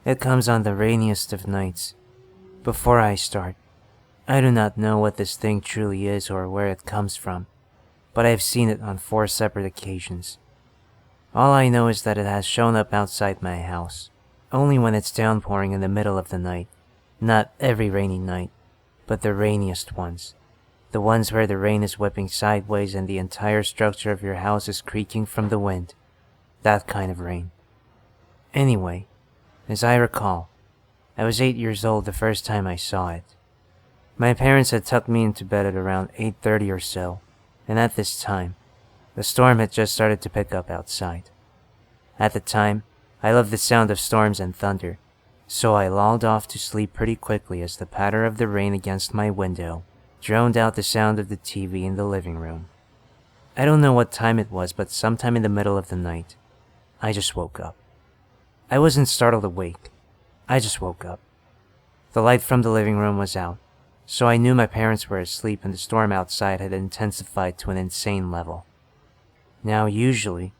It comes on the rainiest of nights. Before I start, I do not know what this thing truly is or where it comes from, but I have seen it on 4 separate occasions. All I know is that it has shown up outside my house, only when it's downpouring in the middle of the night. Not every rainy night, but the rainiest ones. The ones where the rain is whipping sideways and the entire structure of your house is creaking from the wind. That kind of rain. Anyway, as I recall, I was 8 years old the first time I saw it. My parents had tucked me into bed at around 8:30 or so, and at this time, the storm had just started to pick up outside. At the time, I loved the sound of storms and thunder, so I lulled off to sleep pretty quickly as the patter of the rain against my window drowned out the sound of the TV in the living room. I don't know what time it was, but sometime in the middle of the night, I just woke up. I wasn't startled awake. I just woke up. The light from the living room was out, so I knew my parents were asleep and the storm outside had intensified to an insane level. Now, usually,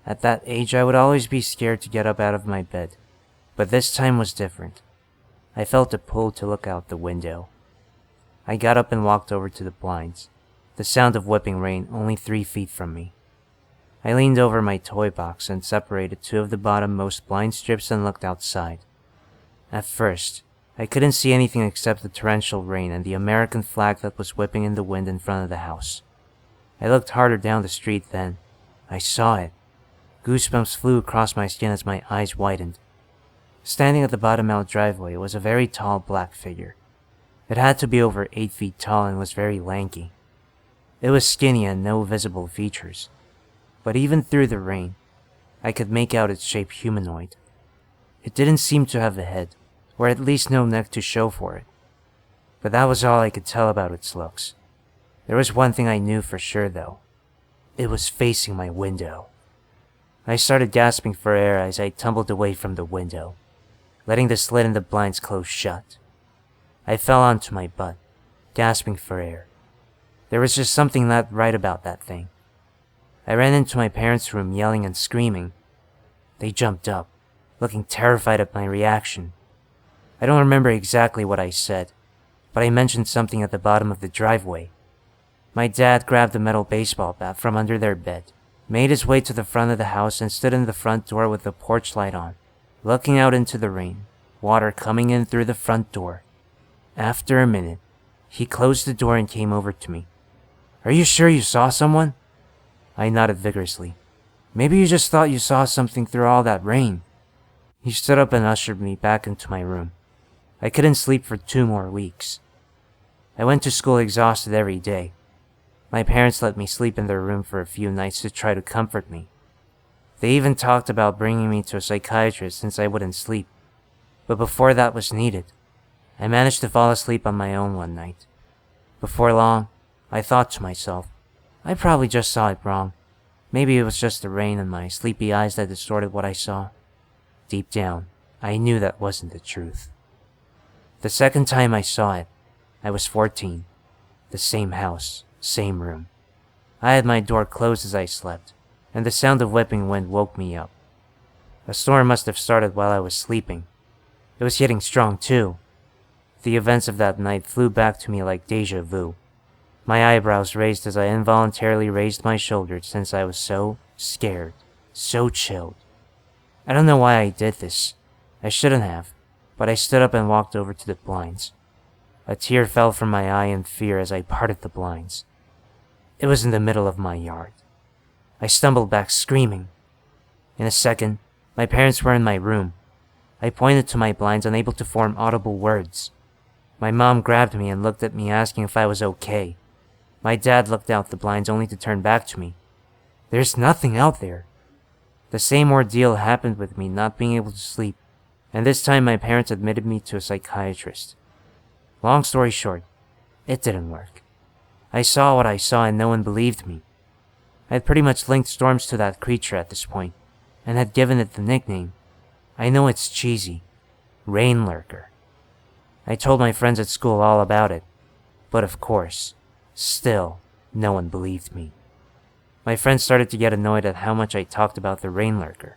at that age I would always be scared to get up out of my bed, but this time was different. I felt a pull to look out the window. I got up and walked over to the blinds, the sound of whipping rain only 3 feet from me. I leaned over my toy box and separated 2 of the bottom-most blind strips and looked outside. At first, I couldn't see anything except the torrential rain and the American flag that was whipping in the wind in front of the house. I looked harder down the street then. I saw it. Goosebumps flew across my skin as my eyes widened. Standing at the bottom-out driveway was a very tall black figure. It had to be over 8 feet tall and was very lanky. It was skinny and no visible features. But even through the rain, I could make out its shape humanoid. It didn't seem to have a head, or at least no neck to show for it. But that was all I could tell about its looks. There was one thing I knew for sure though. It was facing my window. I started gasping for air as I tumbled away from the window, letting the slit in the blinds close shut. I fell onto my butt, gasping for air. There was just something not right about that thing. I ran into my parents' room yelling and screaming. They jumped up, looking terrified at my reaction. I don't remember exactly what I said, but I mentioned something at the bottom of the driveway. My dad grabbed a metal baseball bat from under their bed, made his way to the front of the house and stood in the front door with the porch light on, looking out into the rain, water coming in through the front door. After a minute, he closed the door and came over to me. "Are you sure you saw someone?" I nodded vigorously. "Maybe you just thought you saw something through all that rain." He stood up and ushered me back into my room. I couldn't sleep for 2 more weeks. I went to school exhausted every day. My parents let me sleep in their room for a few nights to try to comfort me. They even talked about bringing me to a psychiatrist since I wouldn't sleep. But before that was needed, I managed to fall asleep on my own one night. Before long, I thought to myself, I probably just saw it wrong. Maybe it was just the rain and my sleepy eyes that distorted what I saw. Deep down, I knew that wasn't the truth. The second time I saw it, I was 14. The same house, same room. I had my door closed as I slept, and the sound of whipping wind woke me up. A storm must have started while I was sleeping. It was getting strong too. The events of that night flew back to me like deja vu. My eyebrows raised as I involuntarily raised my shoulders since I was so scared, so chilled. I don't know why I did this. I shouldn't have, but I stood up and walked over to the blinds. A tear fell from my eye in fear as I parted the blinds. It was in the middle of my yard. I stumbled back screaming. In a second, my parents were in my room. I pointed to my blinds, unable to form audible words. My mom grabbed me and looked at me asking if I was okay. My dad looked out the blinds only to turn back to me. "There's nothing out there." The same ordeal happened with me not being able to sleep, and this time my parents admitted me to a psychiatrist. Long story short, it didn't work. I saw what I saw and no one believed me. I had pretty much linked storms to that creature at this point, and had given it the nickname. I know it's cheesy. Rain Lurker. I told my friends at school all about it, but of course, still, no one believed me. My friends started to get annoyed at how much I talked about the Rain Lurker.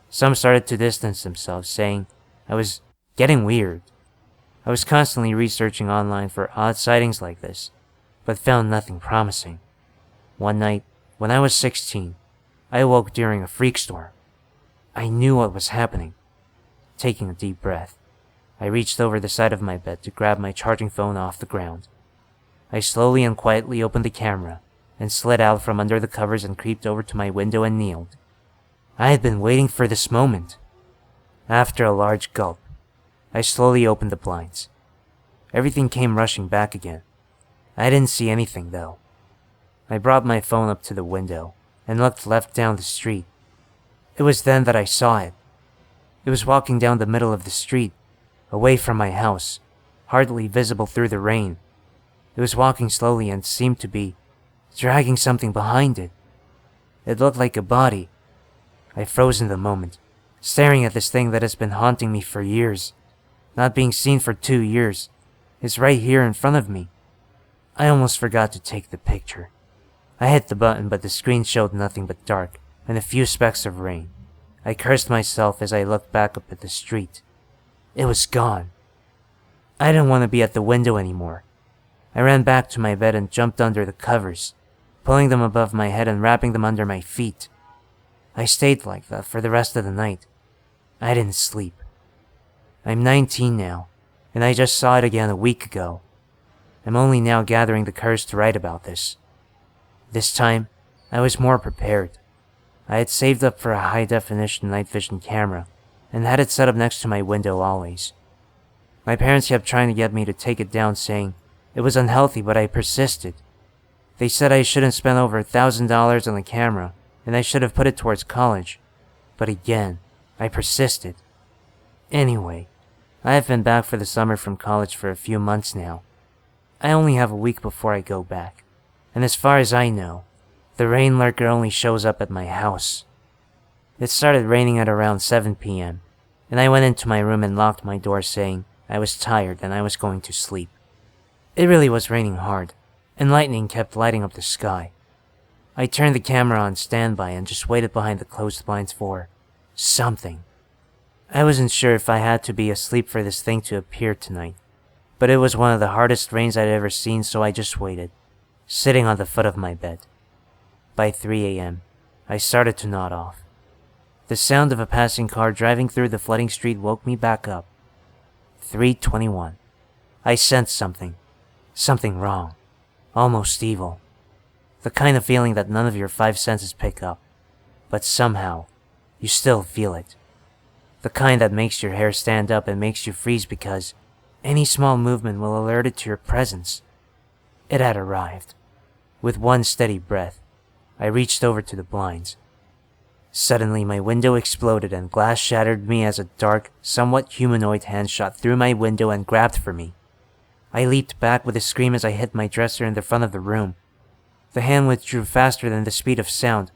Some started to distance themselves, saying I was getting weird. I was constantly researching online for odd sightings like this, but found nothing promising. One night, when I was 16, I awoke during a freak storm. I knew what was happening. Taking a deep breath, I reached over the side of my bed to grab my charging phone off the ground. I slowly and quietly opened the camera and slid out from under the covers and creeped over to my window and kneeled. I had been waiting for this moment. After a large gulp, I slowly opened the blinds. Everything came rushing back again. I didn't see anything, though. I brought my phone up to the window and looked left down the street. It was then that I saw it. It was walking down the middle of the street, away from my house, hardly visible through the rain. It was walking slowly and seemed to be dragging something behind it. It looked like a body. I froze in the moment, staring at this thing that has been haunting me for years. Not being seen for 2 years. It's right here in front of me. I almost forgot to take the picture. I hit the button, but the screen showed nothing but dark and a few specks of rain. I cursed myself as I looked back up at the street. It was gone. I didn't want to be at the window anymore. I ran back to my bed and jumped under the covers, pulling them above my head and wrapping them under my feet. I stayed like that for the rest of the night. I didn't sleep. I'm 19 now, and I just saw it again a week ago. I'm only now gathering the courage to write about this. This time, I was more prepared. I had saved up for a high-definition night vision camera and had it set up next to my window always. My parents kept trying to get me to take it down, saying it was unhealthy, but I persisted. They said I shouldn't spend over $1,000 on the camera and I should have put it towards college. But again, I persisted. Anyway, I have been back for the summer from college for a few months now. I only have a week before I go back, and as far as I know, the rain lurker only shows up at my house. It started raining at around 7 p.m., and I went into my room and locked my door, saying I was tired and I was going to sleep. It really was raining hard, and lightning kept lighting up the sky. I turned the camera on standby and just waited behind the closed blinds for something. I wasn't sure if I had to be asleep for this thing to appear tonight, but it was one of the hardest rains I'd ever seen, so I just waited, sitting on the foot of my bed. By 3 a.m., I started to nod off. The sound of a passing car driving through the flooding street woke me back up. 3:21. I sensed something. Something wrong. Almost evil. The kind of feeling that none of your 5 senses pick up, but somehow, you still feel it. The kind that makes your hair stand up and makes you freeze because any small movement will alert it to your presence. It had arrived. With one steady breath, I reached over to the blinds. Suddenly, my window exploded and glass shattered me as a dark, somewhat humanoid hand shot through my window and grabbed for me. I leaped back with a scream as I hit my dresser in the front of the room. The hand withdrew faster than the speed of sound,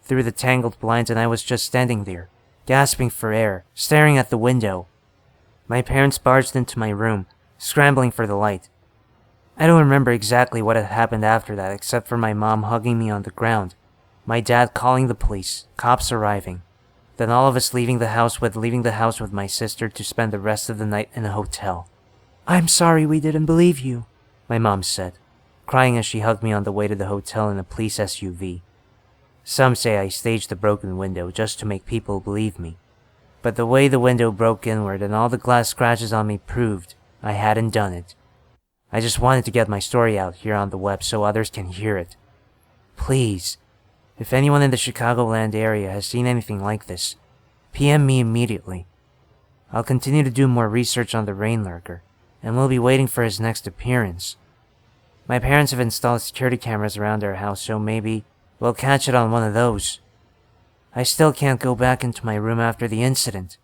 through the tangled blinds, and I was just standing there, gasping for air, staring at the window. My parents barged into my room, scrambling for the light. I don't remember exactly what had happened after that, except for my mom hugging me on the ground, my dad calling the police, cops arriving, then all of us leaving the house with my sister to spend the rest of the night in a hotel. "I'm sorry we didn't believe you," my mom said, crying as she hugged me on the way to the hotel in a police SUV. Some say I staged the broken window just to make people believe me, but the way the window broke inward and all the glass scratches on me proved I hadn't done it. I just wanted to get my story out here on the web so others can hear it. Please, if anyone in the Chicagoland area has seen anything like this, PM me immediately. I'll continue to do more research on the rain lurker, and we'll be waiting for his next appearance. My parents have installed security cameras around our house, so maybe we'll catch it on one of those. I still can't go back into my room after the incident.